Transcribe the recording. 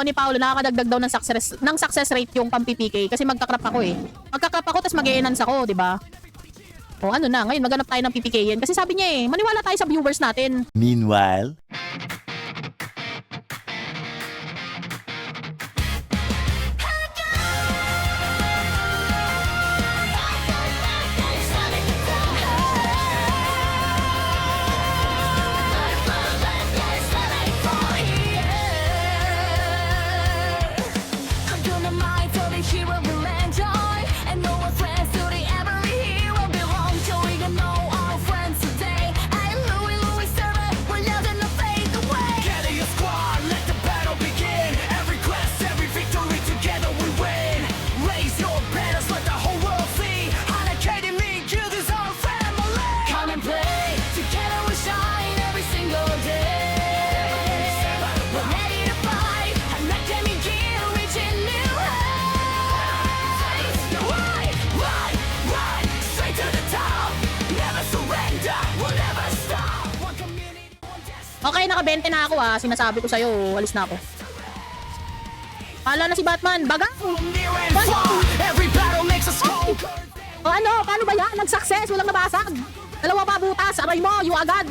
Ni Paolo, nakakadagdag daw ng success rate yung pang-PPK kasi magka-crop ako eh. Magka-crop ako tapos mag-e-enhance ako, di ba? O ano na, ngayon maghanap tayo ng PPK-in kasi sabi niya eh, maniwala tayo sa viewers natin. Meanwhile, Okay, naka-20 na ako ah. Sinasabi ko sa'yo, alis na ako. Pala na si Batman. Bagang! O ano, paano ba yan? Nag-success, walang nabasag. Dalawa pa butas, aray mo, you agad.